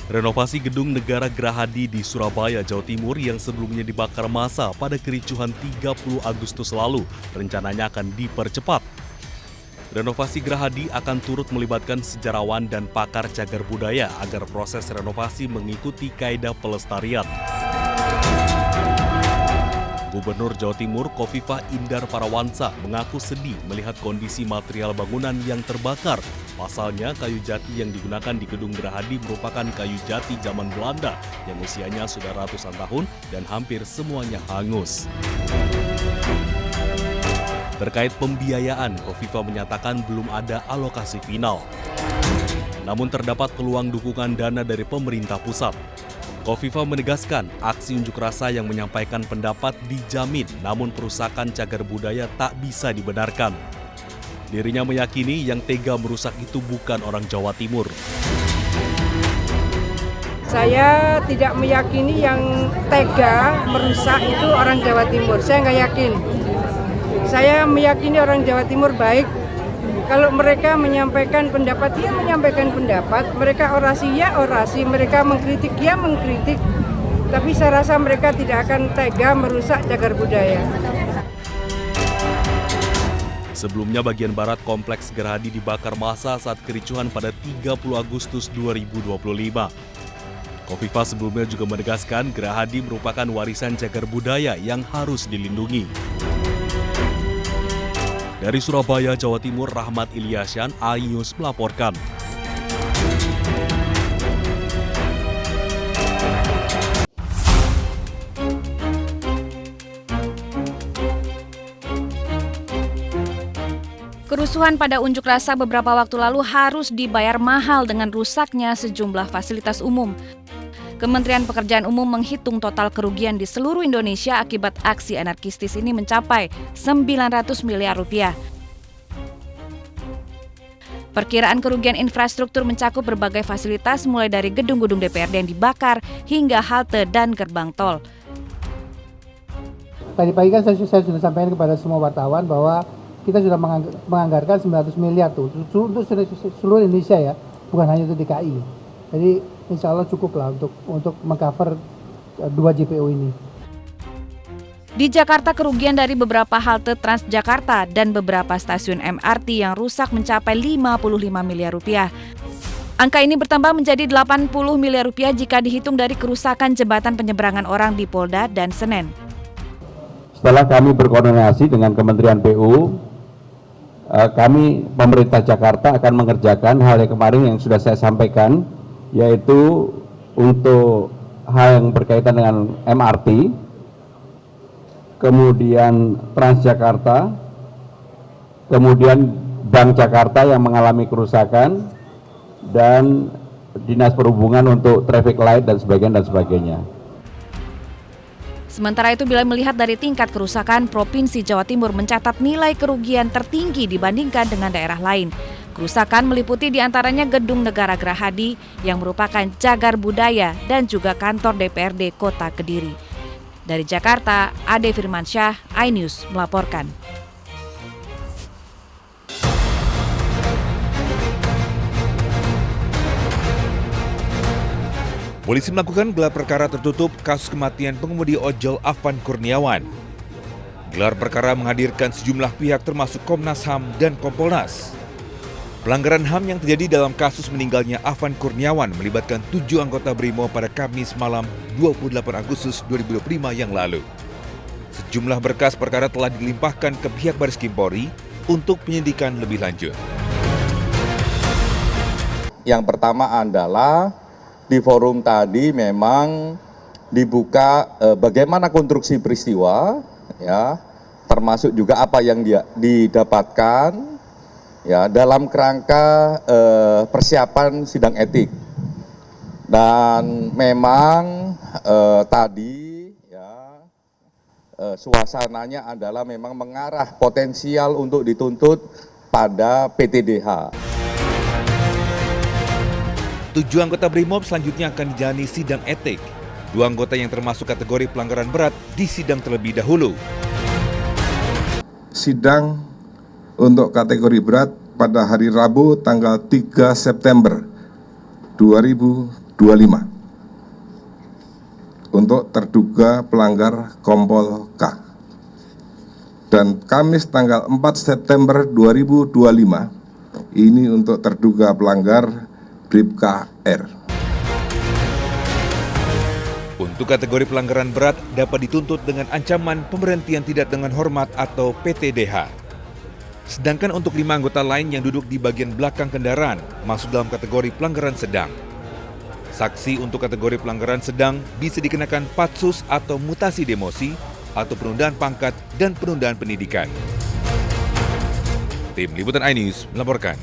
Renovasi gedung Negara Gerahadi di Surabaya, Jawa Timur yang sebelumnya dibakar massa pada kericuhan 30 Agustus lalu rencananya akan dipercepat. Renovasi Gerahadi akan turut melibatkan sejarawan dan pakar cagar budaya agar proses renovasi mengikuti kaedah pelestarian. Gubernur Jawa Timur Khofifah Indar Parawansa mengaku sedih melihat kondisi material bangunan yang terbakar. Pasalnya, kayu jati yang digunakan di Gedung Gerahadi merupakan kayu jati zaman Belanda yang usianya sudah ratusan tahun dan hampir semuanya hangus. Terkait pembiayaan, Khofifah menyatakan belum ada alokasi final. Namun terdapat peluang dukungan dana dari pemerintah pusat. Khofifah menegaskan aksi unjuk rasa yang menyampaikan pendapat dijamin, namun perusakan cagar budaya tak bisa dibenarkan. Dirinya meyakini yang tega merusak itu bukan orang Jawa Timur. Saya tidak meyakini yang tega merusak itu orang Jawa Timur. Saya nggak yakin. Saya meyakini orang Jawa Timur baik. Kalau mereka menyampaikan pendapat, ya menyampaikan pendapat. Mereka orasi, ya orasi. Mereka mengkritik, ya mengkritik. Tapi saya rasa mereka tidak akan tega merusak cagar budaya. Sebelumnya bagian barat kompleks Gerahadi dibakar massa saat kericuhan pada 30 Agustus 2025. Khofifah sebelumnya juga menegaskan Gerahadi merupakan warisan cagar budaya yang harus dilindungi. Dari Surabaya, Jawa Timur, Rahmat Ilyasyan, iNews melaporkan. Kerusuhan pada unjuk rasa beberapa waktu lalu harus dibayar mahal dengan rusaknya sejumlah fasilitas umum. Kementerian Pekerjaan Umum menghitung total kerugian di seluruh Indonesia akibat aksi anarkistis ini mencapai 900 miliar rupiah. Perkiraan kerugian infrastruktur mencakup berbagai fasilitas mulai dari gedung-gedung DPRD yang dibakar hingga halte dan gerbang tol. Tadi pagi kan saya sudah sampaikan kepada semua wartawan bahwa kita sudah menganggarkan 900 miliar tuh untuk seluruh Indonesia ya, bukan hanya untuk DKI. Jadi insya Allah cukup lah untuk mengcover 2 JPO ini. Di Jakarta, kerugian dari beberapa halte Transjakarta dan beberapa stasiun MRT yang rusak mencapai 55 miliar rupiah. Angka ini bertambah menjadi 80 miliar rupiah jika dihitung dari kerusakan jembatan penyeberangan orang di Polda dan Senen. Setelah kami berkoordinasi dengan Kementerian PU, kami pemerintah Jakarta akan mengerjakan hal yang kemarin yang sudah saya sampaikan, yaitu untuk hal yang berkaitan dengan MRT, kemudian Transjakarta, kemudian Bank Jakarta yang mengalami kerusakan, dan Dinas Perhubungan untuk traffic light dan sebagainya. Sementara itu, bila melihat dari tingkat kerusakan, Provinsi Jawa Timur mencatat nilai kerugian tertinggi dibandingkan dengan daerah lain. Kerusakan meliputi diantaranya Gedung Negara Gerahadi yang merupakan cagar budaya dan juga kantor DPRD Kota Kediri. Dari Jakarta, Ade Firmansyah, iNews melaporkan. Polisi melakukan gelar perkara tertutup kasus kematian pengemudi ojol Afan Kurniawan. Gelar perkara menghadirkan sejumlah pihak termasuk Komnas HAM dan Kompolnas. Pelanggaran HAM yang terjadi dalam kasus meninggalnya Afan Kurniawan melibatkan 7 anggota BRIMO pada Kamis malam 28 Agustus 2025 yang lalu. Sejumlah berkas perkara telah dilimpahkan ke pihak Baris Krim Polri untuk penyidikan lebih lanjut. Yang pertama adalah di forum tadi memang dibuka bagaimana konstruksi peristiwa, ya, termasuk juga apa yang didapatkan, ya, dalam kerangka persiapan sidang etik. Dan memang tadi, ya, suasananya adalah memang mengarah potensial untuk dituntut pada PTDH. 7 anggota BRIMOB selanjutnya akan dijalani sidang etik. 2 anggota yang termasuk kategori pelanggaran berat disidang terlebih dahulu. Sidang untuk kategori berat pada hari Rabu tanggal 3 September 2025 untuk terduga pelanggar Kompol K. Dan Kamis tanggal 4 September 2025 ini untuk terduga pelanggar Bribka R. Untuk kategori pelanggaran berat dapat dituntut dengan ancaman pemberhentian tidak dengan hormat atau PTDH. Sedangkan untuk 5 anggota lain yang duduk di bagian belakang kendaraan masuk dalam kategori pelanggaran sedang. Saksi untuk kategori pelanggaran sedang bisa dikenakan patsus atau mutasi demosi atau penundaan pangkat dan penundaan pendidikan. Tim Liputan iNews melaporkan.